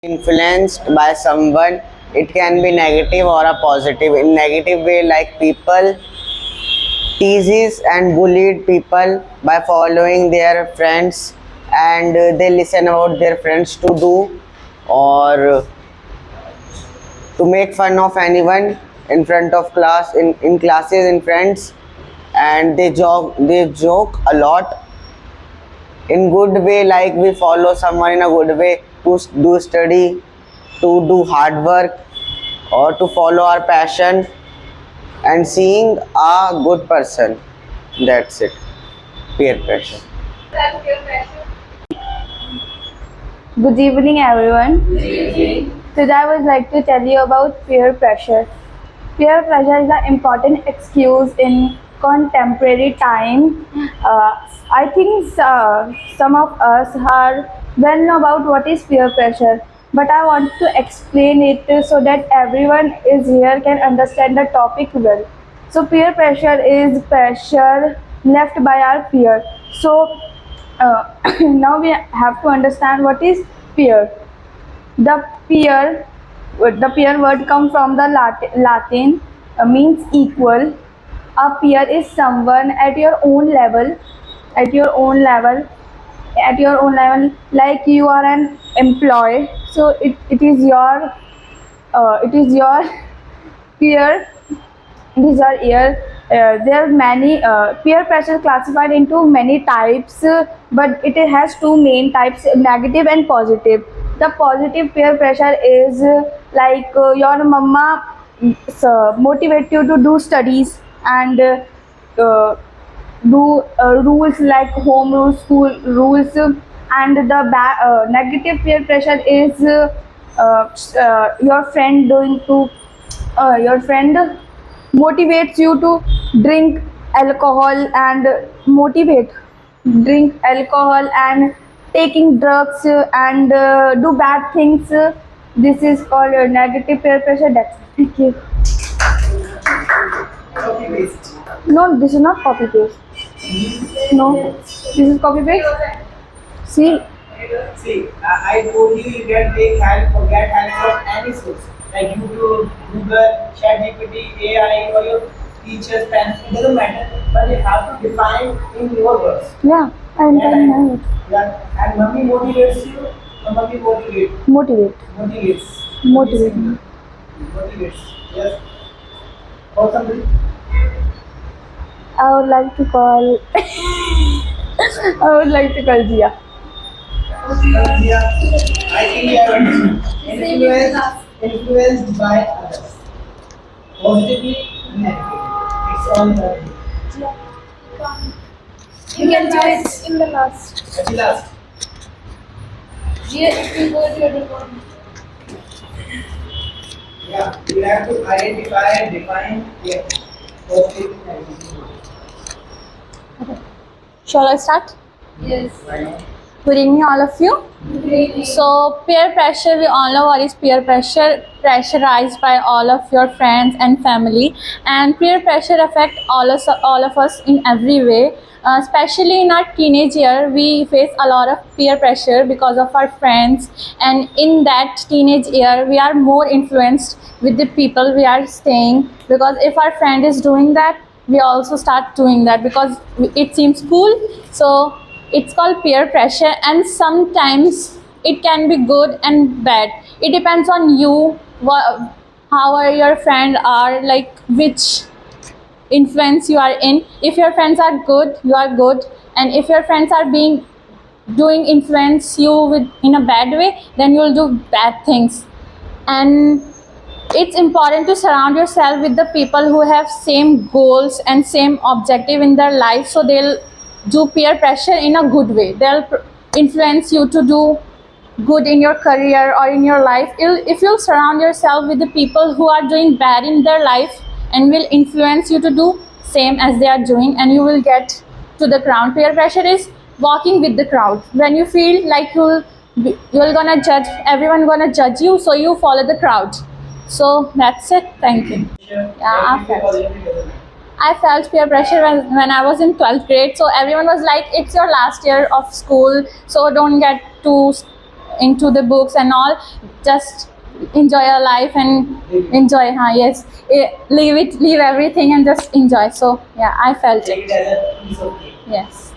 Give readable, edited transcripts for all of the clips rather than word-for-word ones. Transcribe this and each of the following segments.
influenced by someone, it can be negative or a positive. In negative way, like people teases and bullied people by following their friends, and they listen about their friends to do, or to make fun of anyone in front of class, in classes, in friends, and they joke a lot in good way, like we follow someone in a good way to do study, to do hard work, or to follow our passion and seeing a good person. That's it. Peer pressure. Good evening, everyone. Today, I would like to tell you about peer pressure. Peer pressure is an important excuse in contemporary time. I think some of us are well know about what is peer pressure, but I want to explain it so that everyone is here can understand the topic well. So, peer pressure is pressure left by our peer. So, now we have to understand what is peer. The peer, the peer word comes from the Latin, means equal. A peer is someone at your own level, at your own level, at your own level. Like you are an employee, so it is your peer. These are here. There are many peer pressure classified into many types, but it has two main types: negative and positive. The positive peer pressure is your mama motivate you to do studies and uh, do rules like home rules, school rules, and the negative peer pressure is your friend doing to your friend motivates you to drink alcohol and motivate drink alcohol and taking drugs and do bad things. This is called negative peer pressure. That's it. Thank you. No, this is not copy paste. No, this is copy paste. See, See, I told you you can take help or get help from any source like YouTube, Google, ChatGPT, AI, or your teacher's pen. It doesn't matter, but you have to define in your words. yeah, I'm Yeah, telling you. yeah. And mummy motivates you, or mummy Motivate. motivates, Motivate. motivates. Yes. Or somebody. I would like to call. I would like to call Jia. Yeah, I think you have understood. Influenced by others, positively and negatively. It's all about you. You can do it in the last. At last. If you go to your department. Yeah, you have to identify and define yeah, positive and negative. Shall I start? Yes. Right? Good evening, all of you. So, peer pressure, we all know what is peer pressure. Pressurized by all of your friends and family, and peer pressure affect all of us in every way. Especially in our teenage year, we face a lot of peer pressure because of our friends, and in that teenage year, we are more influenced with the people we are staying. Because if our friend is doing that, we also start doing that because it seems cool. So it's called peer pressure, and sometimes it can be good and bad. It depends on you, how are your friends are, like which influence you are in. If your friends are good, you are good, and if your friends are being doing influence you with in a bad way, then you will do bad things. And it's important to surround yourself with the people who have same goals and same objective in their life, so they'll do peer pressure in a good way. They'll influence you to do good in your career or in your life. If you'll surround yourself with the people who are doing bad in their life and will influence you to do same as they are doing, and you will get to the crowd. Peer pressure is walking with the crowd. When you feel like you're gonna judge, everyone gonna judge you, so you follow the crowd. So that's it. Thank you. I felt peer pressure when I was in 12th grade. So everyone was like, it's your last year of school, so don't get too into the books and all. Just enjoy your life and enjoy. Yes, leave everything and just enjoy. So yeah, I felt Take it it. as a piece of cake. Yes.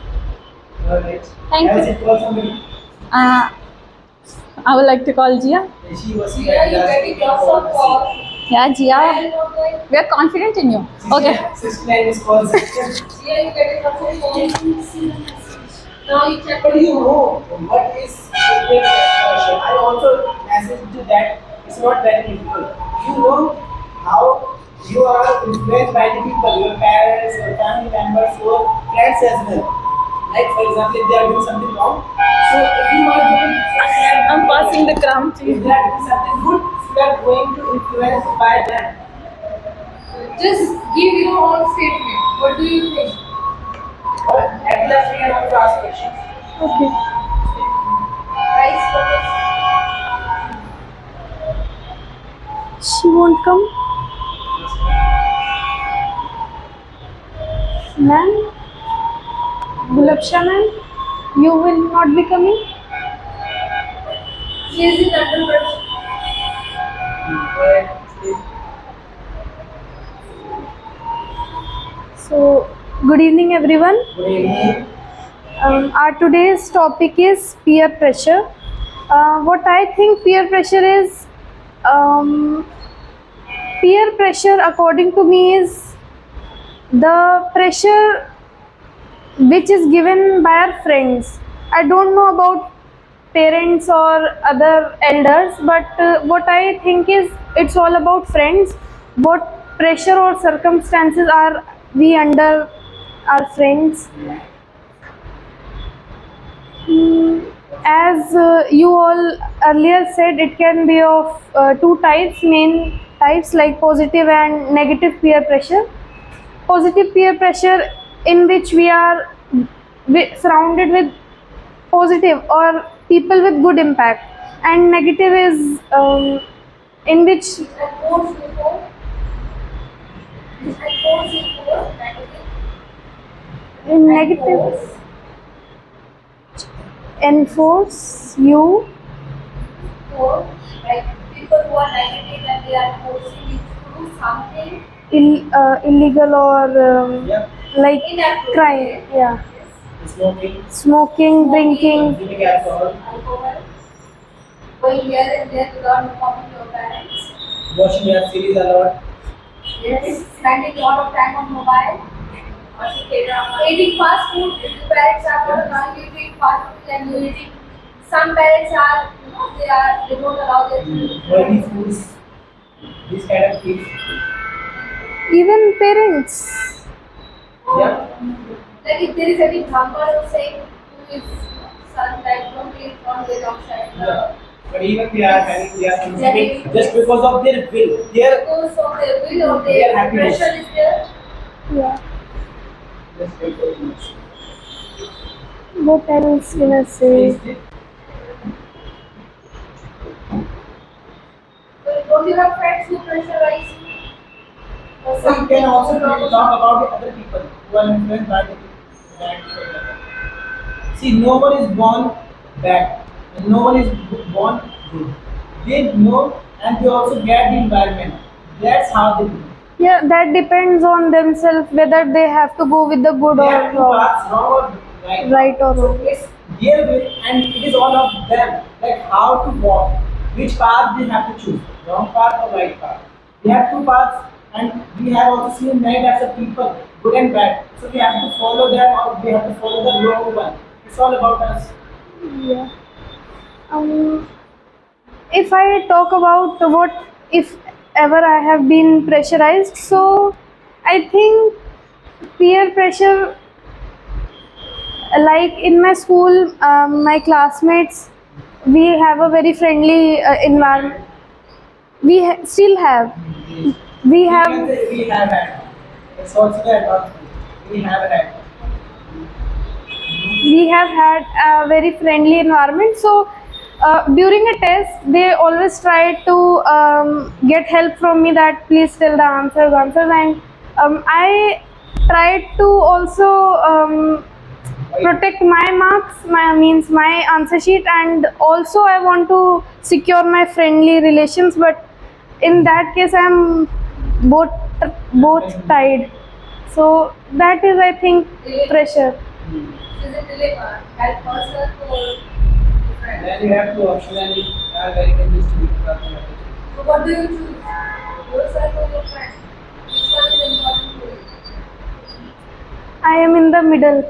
Alright. Thank As you. it was somebody, Uh, I would like to call Gia. she was Yeah, you getting lots of calls. Yeah, Gia. And you're going, We are confident in you. Okay. 69 is calls. yeah, you getting lots of calls. Now you check But you know what is peer pressure. I also message to that it's not very difficult. You know how you are influenced by the people, your parents, your family members, your friends as well. Like for example, if they are doing something wrong, so if you are doing I'm passing the crumb to if you. they are doing something good, you are going to influence by them. just give your own statement. What do you think? But at last we can also ask questions. Okay. Rice focus. She won't come. Ma'am, Gulabsha ma'am, you will not be coming. She is in under pressure. So, good evening, everyone. Good evening. Our today's topic is peer pressure. What I think peer pressure is, um, peer pressure, according to me, is the pressure which is given by our friends. I don't know about parents or other elders, but what I think is it's all about friends. What pressure or circumstances are we under our friends? As you all earlier said, it can be of two types, main types like positive and negative peer pressure. Positive peer pressure, in which we are surrounded with positive or people with good impact, and negative is in which And force before. And force before. Negative. in negative enforce you For like people who are negative and they are forcing you to do something illegal or Yep. like inappropriate. crime. Yeah, Smoking, smoking, drinking. consuming alcohol, Alcohol. Going here and there without informing your parents. watching web series a lot. Yes. Spending a lot of time on mobile. Eating fast food. If the parents are not allowing you to eat fast food and you eating. Some parents are, they don't allow their children to Oily eat. foods, these kind of things. Even parents. Yeah. Like if there is any Brahman saying to his son that don't eat outside. Yeah. But even they are consuming just because of their will. Their Because of their will or Their their happiness. pressure is there. Yeah. just because What else can I say? So don't you have friends who pressurize you? Or So you something can also wrong talk about the other people who are influenced by the bad. See, no one is born bad, and no one is born good. They know, and they also get the environment. That's how they do. Yeah, that depends on themselves whether they have to go with the good They or have two wrong, paths, wrong or right. right or So wrong. it's their way, and it is all of them, like how to walk, which path they have to choose, wrong path or right path. We have two paths, and we have also seen many types of people, good and bad. So we have to follow them, or we have to follow the wrong one. It's all about us. Yeah. Um, if I talk about what if ever I have been pressurized, so I think peer pressure, like in my school, my classmates, we have a very friendly environment. We still have. We We can have say we have had. It's also the advancement. We have had. we have had a very friendly environment. So during a test, they always try to get help from me that please tell the answers, and I tried to also protect my marks, my means my answer sheet, and also I want to secure my friendly relations. But in that case, I'm both tied. So that is, I think, pressure. Is it really help herself or different? Then you have two options and you are very convinced to be mathematics. So what do you choose? Yourself or your friend? Which one is important for you? I am in the middle.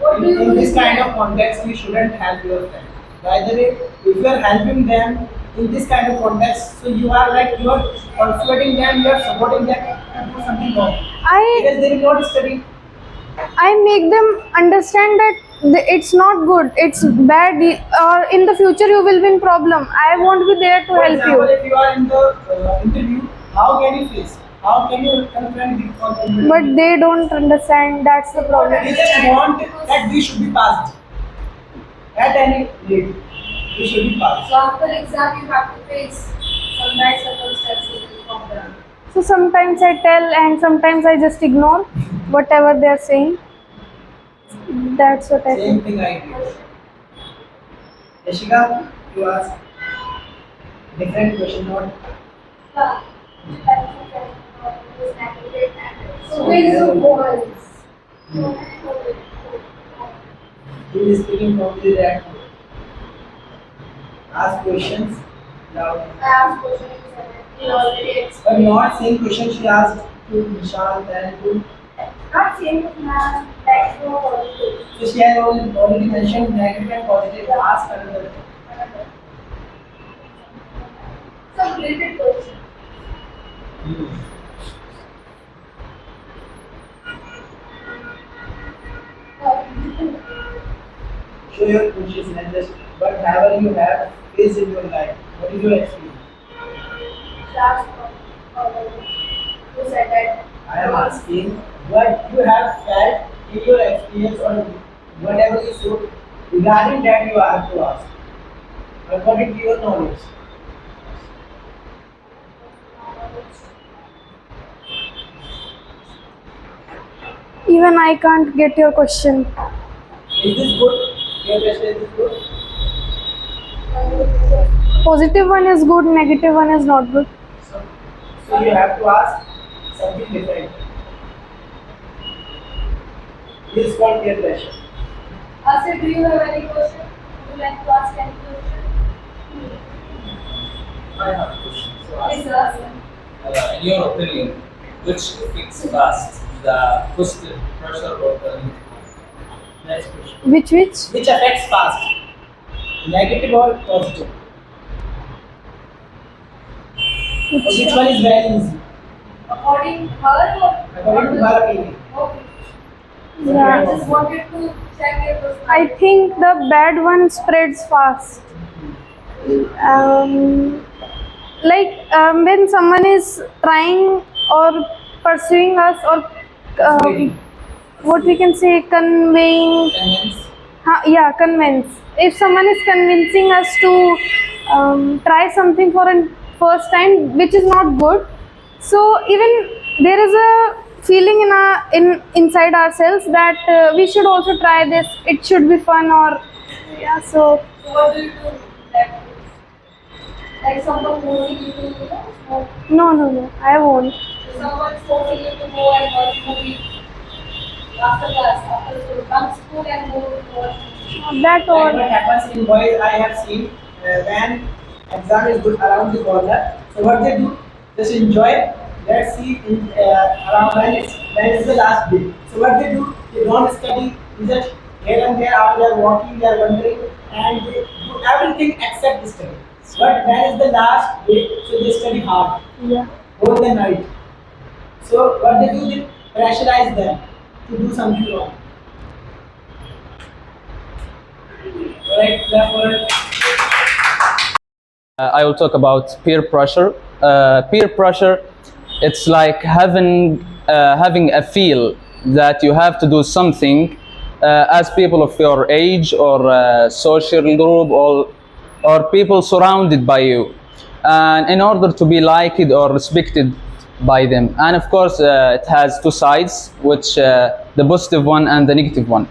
What do you In do this kind then? of context, you shouldn't help your friend. By the way, if you are helping them in this kind of context, so you are like you are persuading them, you are supporting them to do something wrong I because they will not study. make them understand that it's not good, it's bad, or in the future you will be in problem. I won't be there to For help example, you. if you are in the interview, how can you face? How can you confront the confidence? But they don't understand, that's the problem. They just want that we should be passed at any rate. We should be passed. So after exam, you have to face some bad circumstances of them. So sometimes I tell and sometimes I just ignore whatever they're saying. That's what I Same think. thing I did. Yashika, you ask different question, not Yeah. So where is your voice? he is speaking from the right. Ask questions loud. I asked questions you already But explained. not same question she asked to Vishal and to. Not same math, like no positive. So she has already mentioned negative and positive. Ask another. Some related question. Show your consciousness just whatever you have faced in your life. What is your experience? Last you said that. I am asking what you have felt in your experience or whatever you saw regarding that you have to ask. According to your knowledge. Even I can't get your question. Is this good? Your question is this good? Positive one is good, negative one is not good. So you have to ask something different. This is called peer pressure. Asir, do you have any question? Would you like to ask any question? I have a question. So, Please ask. in your opinion, which fits fast, the positive pressure or the negative? Next question. Which? Which affects fast? Negative or positive? Or which one is very easy? According her or According to her opinion. Okay. Yeah. I just wanted to check your personality. I think the bad one spreads fast. When someone is trying or pursuing us or what we can say, conveying, Convince. convince. If someone is convincing us to try something for a first time, which is not good, so even there is a feeling inside ourselves that we should also try this. It should be fun, or yeah. So So what do you do? Like someone forcing you to smoke. no, I won't. Someone forcing you to go and watch movie after class, after school, bunk school and go to watch movie. That Like or what happens in boys, I have seen when exam is good around the corner. So what they do, just enjoy. Let's see in around when is the last day. So what they do, they don't study. They just here and there, out there walking, they are wandering, and they do everything except study. But when is the last day, so they study hard yeah. whole the night. So what they do, they pressurize them to do something wrong. Alright, therefore. I will talk about peer pressure. Peer pressure, it's like having a feel that you have to do something as people of your age or social group or people surrounded by you, and in order to be liked or respected by them. And of course, it has two sides, which the positive one and the negative one.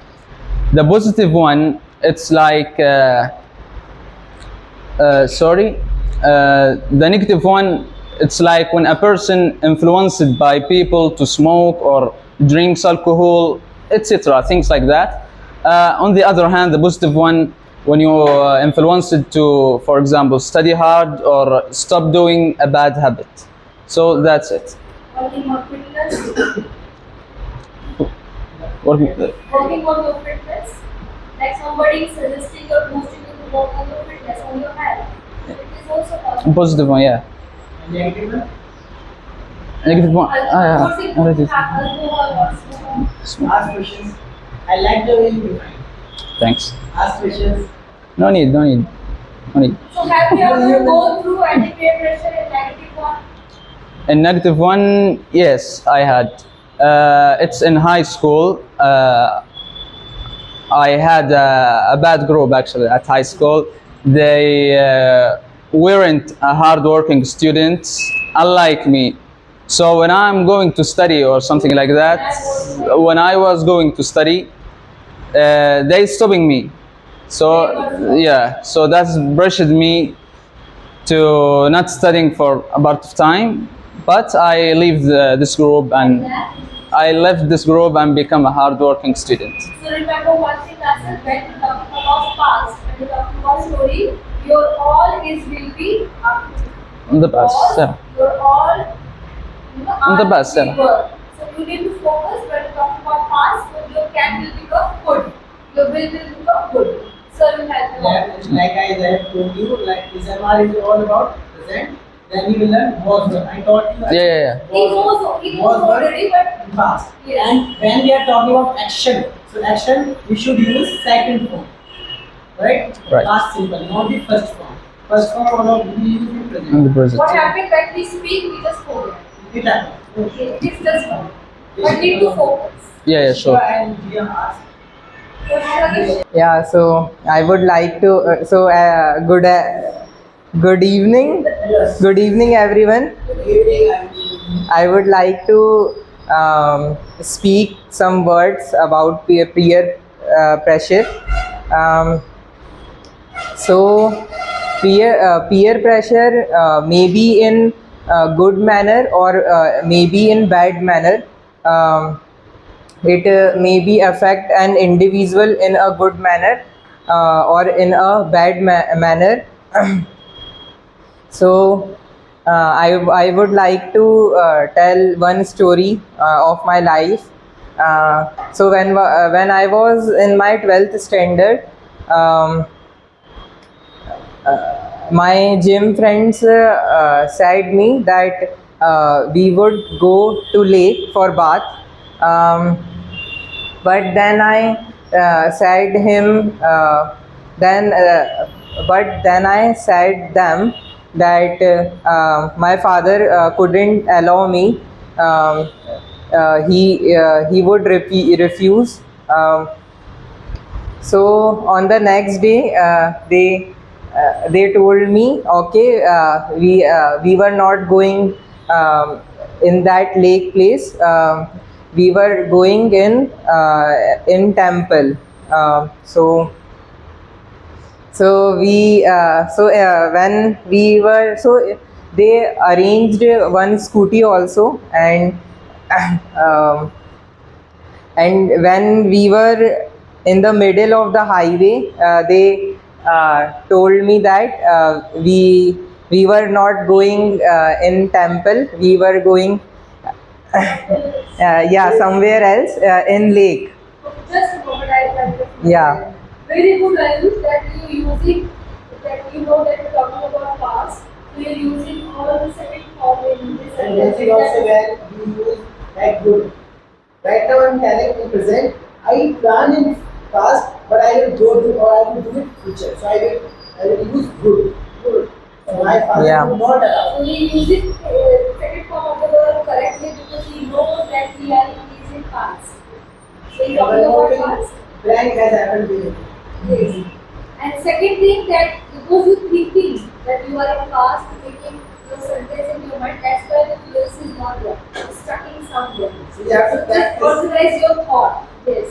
The positive one, it's like the negative one, it's like when a person influenced by people to smoke or drinks alcohol, etc., things like that. On the other hand, the positive one, when you influence it to, for example, study hard or stop doing a bad habit. So that's it. Working on fitness, Working- working on your fitness. Like somebody is suggesting or boosting you to work on your fitness, on your health. It is also possible. Positive one, yeah. And negative one? Negative one, yeah. Forcing you to have alcohol or smoke. Ask questions. I like the way you define. Thanks. Ask questions. No need, no need, no need. So have you ever gone through any peer pressure in negative one? A negative one, yes, I had. It's in high school. I had a bad group actually at high school. They weren't a hardworking students, unlike me. So when I'm going to study or something like that, when I was going to study, they stopping me. So yeah, so that's pressured me to not studying for a part of time. But I leave this group and I left this group and become a hardworking student. So remember one thing, Nasir, when you talking about past, when you talking about story, your all is will be up to In the past, yeah. your all, you know, In the are past, yeah. will work. So you need to focus when you talking about past, so your can will become good. Your will become good. So you have to Like I said, told you, like this MR is all about present. Then you will learn was done. I taught you. Yeah. He knows already, but Past. yes. And when we are talking about action, so action we should use second form, right? Right. Past simple, not the first form. First form or we use in In present. the present. What happened when we speak, we just forget. It happens. It's just one. But need to focus. Yeah, sure. And we are asked. Yeah, so I would like to. Good evening. Yes. Good evening, everyone. Good evening. I would like to speak some words about peer pressure. Um, so, peer pressure may be in good manner or maybe in bad manner. It may be affect an individual in a good manner or in a bad manner. So I would like to tell one story of my life. So when I was in my 12th standard, my gym friends said me that we would go to lake for bath. But then I said him. But then I said them that my father couldn't allow me. He would refuse. So on the next day, they told me, okay, we were not going in that lake place. We were going in temple. When we were, so they arranged one scooty also, um, and when we were in the middle of the highway, they told me that we were not going in temple. We were going somewhere else in lake. Just a moment, I Yeah. Very good values that you using, that you know that you're talking about past. So you're using all the second form in this And this is also where you use like good. Right now I'm telling in present, I plan in past, but I will go to or I will do it future. So I will use good. Good. So my father Yeah. will not allow. So he uses second form of the verb correctly because he knows that he is in past. So he's talking about past. Blank has happened to you. Yes. And second thing that because you thinking that you are in past making your sentence in your mind, that's why the fluency is not there. It's stuck in somewhere. So you have to Just practice. organize your thought. Yes.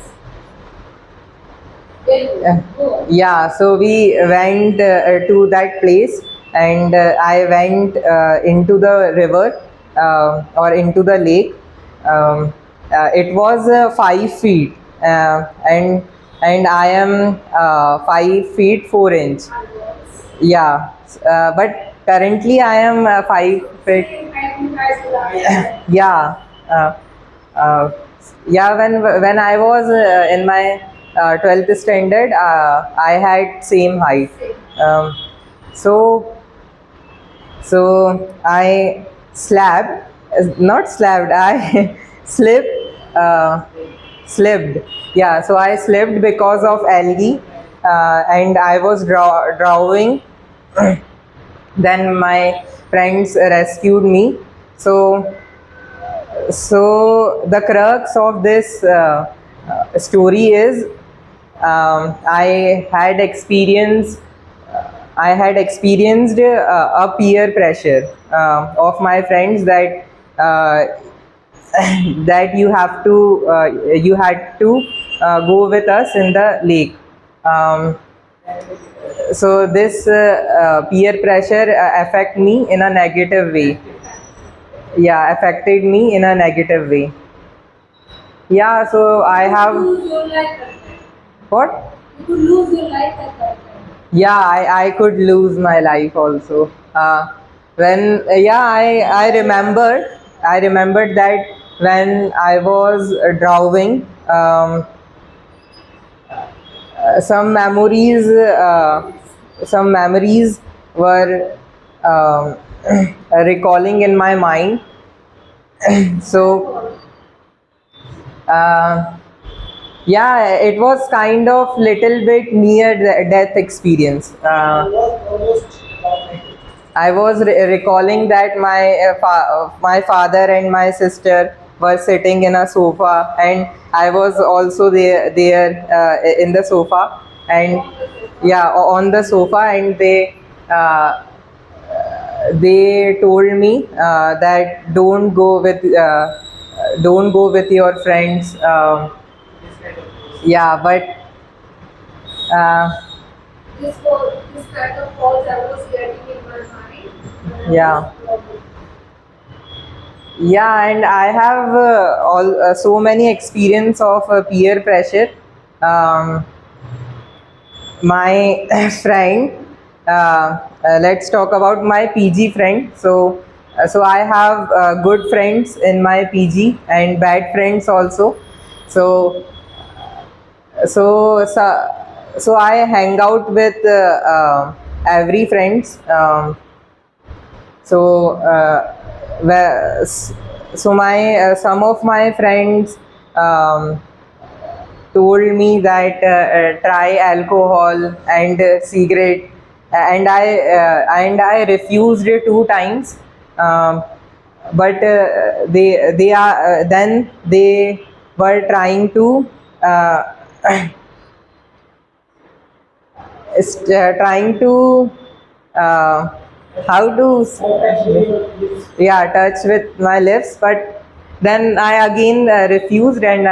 Yeah, so we went to that place, and I went into the river or into the lake. It was 5 feet, and I am 5 feet 4 inch. Yeah, but currently I am 5 feet. Yeah, uh, uh, yeah. When I was in my 12th standard, I had same height. Um, so I slapped, not slapped. I slipped, slipped. Yeah, so I slipped because of algae, and I was drowning. Then my friends rescued me. So the crux of this story is, I had experienced a peer pressure of my friends that that you had to go with us in the lake. Um, so this peer pressure affect me in a negative way. Yeah, affected me in a negative way. Yeah, so I have what? You could lose your life at that time. Yeah, I could lose my life also. When yeah, I remembered that when I was drowning, some memories were recalling in my mind. So uh, yeah, it was kind of little bit near death experience. I was recalling that my father and my sister were sitting in a sofa, and I was also there in the sofa, and yeah, on the sofa, and they told me that don't go with your friends. Yeah, but uh, This kind of thoughts I was getting in my mind. yeah. Yeah, and I have all so many experience of peer pressure. Um, my friend, let's talk about my PG friend. So I have good friends in my PG and bad friends also. So so so, so I hang out with every friends. So where, so my some of my friends um, told me that try alcohol and cigarette, and I refused it 2 times. um, but they are then they were trying to uh, trying to uh, how to yeah, touch with my lips, but then I again refused, and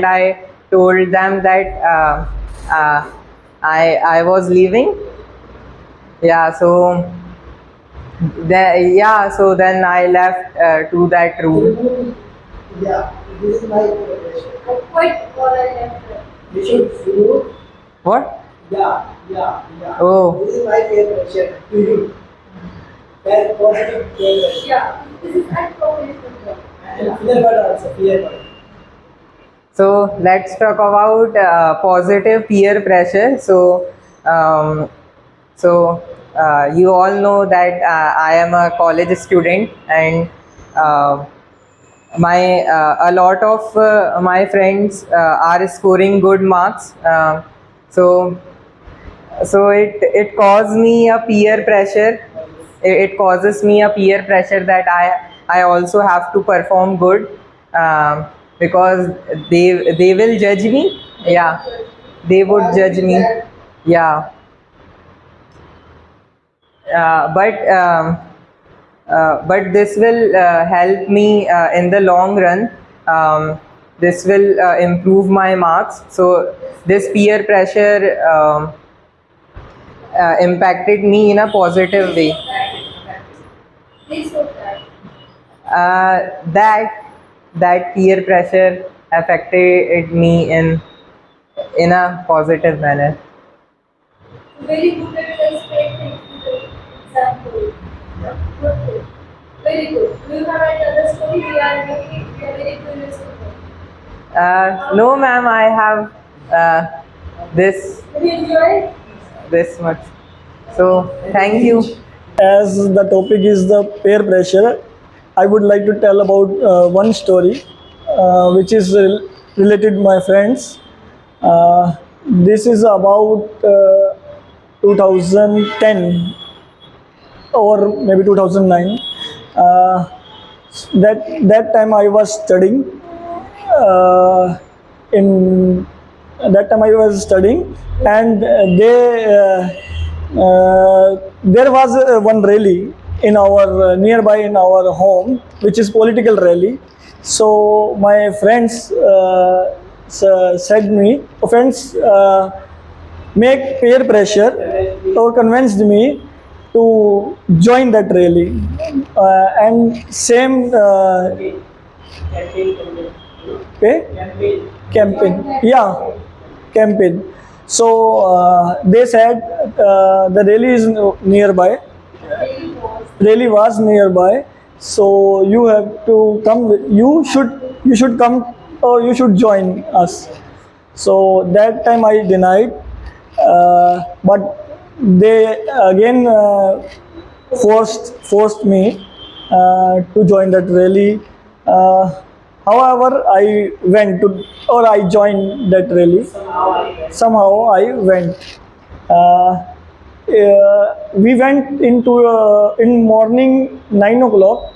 I told them that uh, I was leaving. Yeah, so so then I left to that room. Yeah, this is my question. I quite what I left there. You should do. What? Yeah. Oh. This is my peer pressure to you. That positive peer pressure. Yeah, this is unprofessional. And fear word also, fear word. So let's talk about positive peer pressure. Um, you all know that I am a college student, and uh, my a lot of my friends are scoring good marks. So it caused me a peer pressure. It causes me a peer pressure that I also have to perform good, because they will judge me. Yeah, they would judge me. Yeah, uh, but um, but this will help me in the long run. this will improve my marks. So this peer pressure impacted me in a positive way. Please put that. That peer pressure affected me in a positive manner. Very good at explaining example. Good, good. Very good. Do you have any other story? We are very curious to know. No, ma'am, I have this Did you enjoy? this much. So thank you. As the topic is the peer pressure, I would like to tell about one story which is related to my friends. This is about 2010 or maybe 2009. Uh, that time I was studying in that time I was studying, and there was one rally in our nearby in our home, which is political rally. So my friends said me, friends make peer pressure or convinced me to join that rally, and same pay campaign, yeah, campaign. So they said the rally is nearby, rally was nearby, so you have to come you should come or you should join us. So that time I denied, but they again forced me to join that rally. However, I went to or I joined that rally. Somehow I went. We went into in morning 9 o'clock,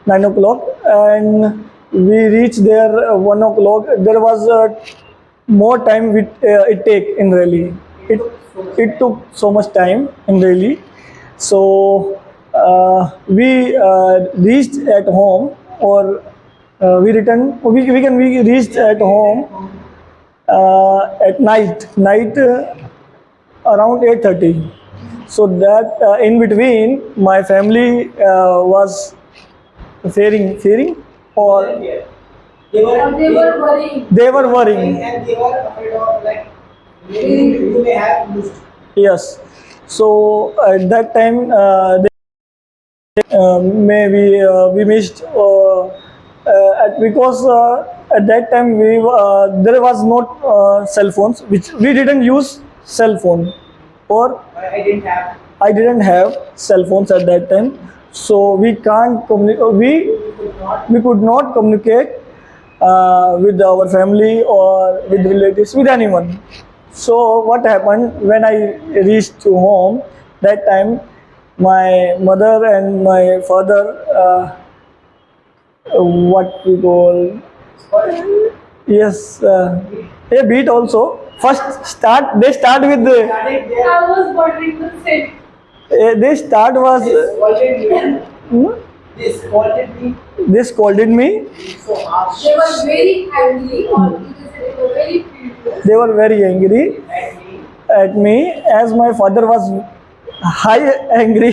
9 o'clock, and we reached there 1 o'clock. There was more time it take in rally. It took so much time in rally. So we reached at home, or we reached at home at night around 8:30. So that in between my family was fearing, or They were, They were worrying. they were worrying. and they were afraid of like maybe you may have missed. Yes. So at that time, maybe we missed because at that time there was not cell phones, which we didn't use cell phone, or I didn't have. I didn't have cell phones at that time, so we can't we could not communicate with our family or with relatives, with anyone. So what happened when I reached to home? That time, my mother and my father, what we call, yes, a beat also. First start, they start with the, Started there. I was wondering the same. they start was This scolded me they scolded me. so harsh They were very angry, or you can say they were very furious. They were very angry at me. at me, as my father was high angry,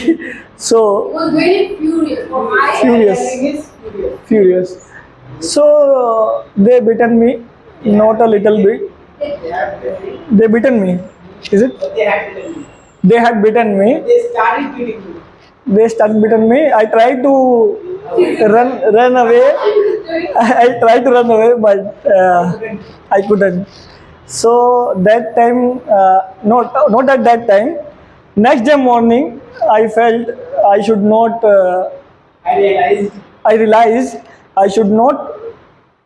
so He was very furious. For my Furious. He is furious. furious. So they beaten me, not a little bit. They have beaten me. They beaten me. Is it? But they had beaten me. They had beaten me. They started beating me. They started beating me. I tried to run away. I tried to run away, but I couldn't. So that time, not at that time. Next day morning, I felt I should not. I realized I realized I should not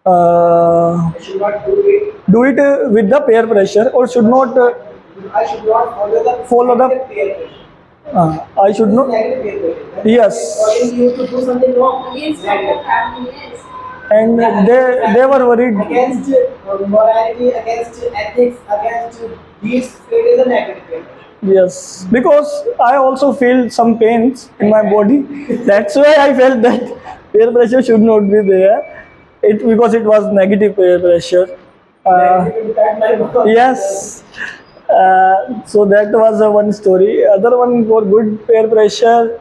I should not do it. do it with the peer pressure, or should not I should not Follow the- negative peer pressure. I should not. Negative peer pressure. When Yes. calling you to do something wrong. against your family, yes. And they were worried. Against morality, against ethics, against deeds, it is a negative peer pressure. Yes, because I also feel some pains in my body. That's why I felt that peer pressure should not be there. it because it was negative peer pressure. Negative impact, my God. Yes. So that was one story. Other one for good peer pressure,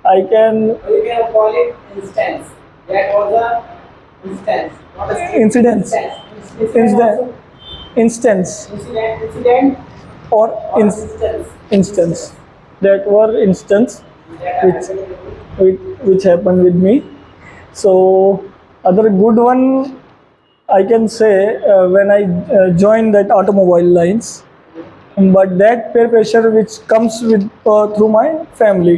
I can Or you can call it instance. That was a instance, not a statement. incidents, incident, Also, instance incident or or instance. instance. That were instance That which happened with you. which happened with me. So other good one I can say when I joined that automobile lines, but that peer pressure which comes with through my family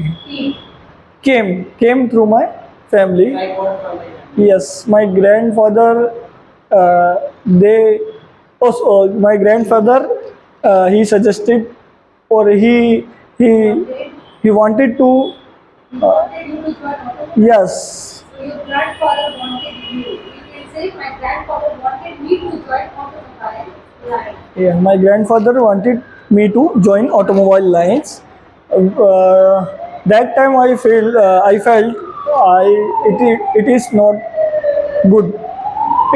came through my family. Like what from it. Yes, my grandfather, they also my grandfather, he suggested or he he wanted to Wanted you to join automobile. yes, So your grandfather wanted you. You can say my grandfather wanted me to join automobile line. yeah, my grandfather wanted me to join automobile lines. That time I felt it is not good.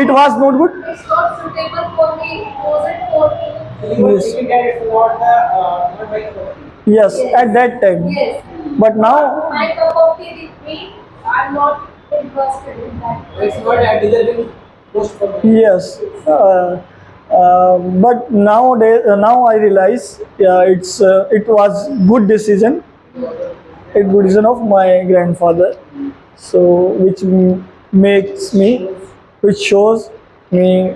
It was not good. It's not suitable for me. It wasn't for me. So you were Yes. thinking that it's not the not my cup of tea. Yes, Yes. at that time. Yes. But now, My cup of tea with me. I'm not interested in that. It's not a deserving post for me. yes. But nowadays, now I realize, yeah, it was good decision, a good decision of my grandfather. So makes me, which shows me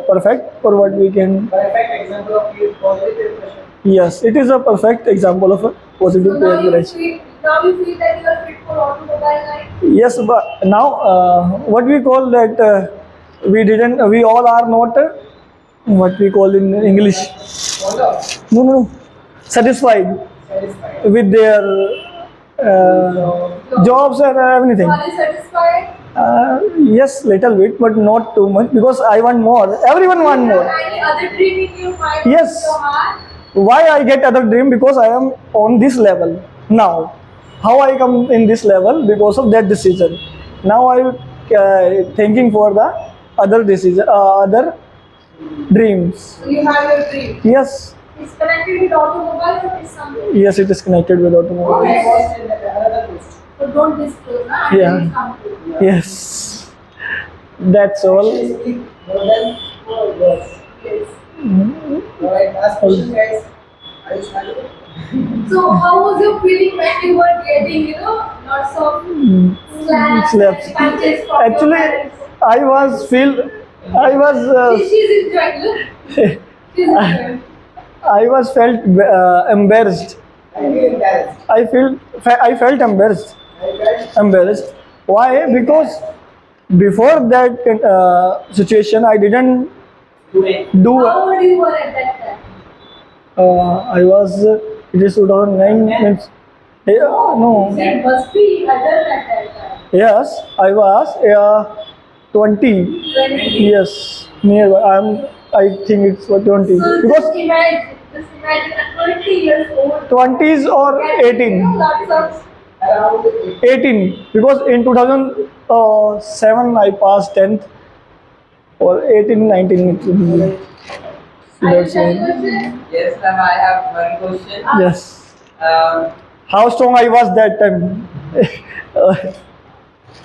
perfect for what we can. Perfect example of your positive impression. Yes, it is a perfect example of a So positive now peer you pressure. feel that you are fit for automobile line. Yes, but now what we call that we all are not what we call in English. Follow. No, satisfied Satisfied. with their jobs and everything. Are you satisfied? Yes, little bit, but not too much because I want more. Everyone want Do you have more. any other dream in your mind? Yes. Your heart? Why I get other dream? Because I am on this level now. How I come in this level because of that decision. Now I thinking for the other decision, other dreams. So you have your dream. Yes, It's connected with automobile or is something? yes, it is connected with automobile. Only post in another post. So don't disclose, na? Yeah. Until it comes to. Yes, that's all. Actually speak more than 4 words. Yes. Alright, last question guys. Are you smiling? So how was your feeling when you were getting, lots of slaps Slaps. and punches from Actually, your parents? I was feel, I was, She's enjoying, look. She's enjoying. I was felt embarrassed. I feel embarrassed. I felt embarrassed. I felt Embarrassed. Why? Because before that situation, I didn't doing. do. How old you were at that time? I was. It is 2009. Means, no. It must be adult at that time. Yes, I was 20. 20. Yes, nearby. I think it's for 20 So because just imagine a 20 years old. 20s or getting, 18. Lots of Around 18 because in 2007 I passed 10th or 18 19 it would be. Are you That's sharing why. questions? Yes, ma'am, I have one question. Yes. Um, How strong I was that time.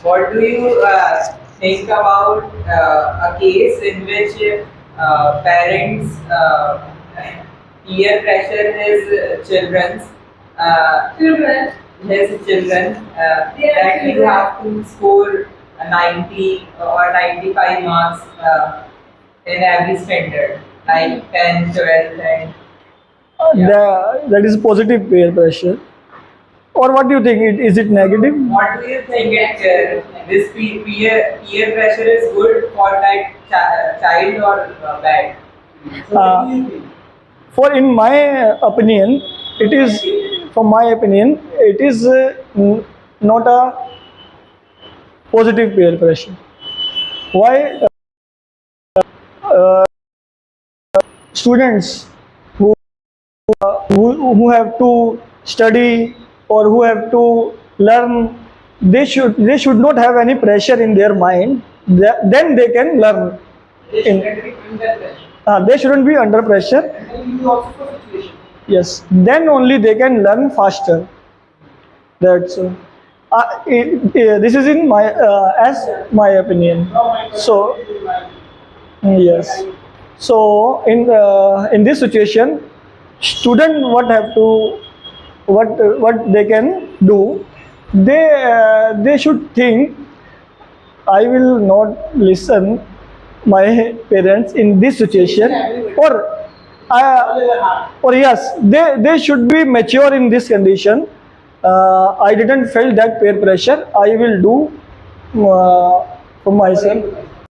what do you think about a case in which parents peer pressure Children. his children Their that you children. have to score a 90 or 95 marks in every standard, like 10, 12, and That is positive peer pressure. Or what do you think? Is it negative? what do you think this peer pressure is good for that child or bad? So what do you think? For in my opinion, it is. From my opinion, it is not a positive peer pressure. Why? Students who have to study or who have to learn, they should not have any pressure in their mind then they can learn. They In, shouldn't be under pressure. they shouldn't be under pressure. And you also for situation. Yes, then only they can learn faster. That's this is in my as my opinion. So yes, so in this situation, student what they can do, they should think, I will not listen my parents in this situation, or yes, they should be mature in this condition. I didn't feel that peer pressure. I will do for myself.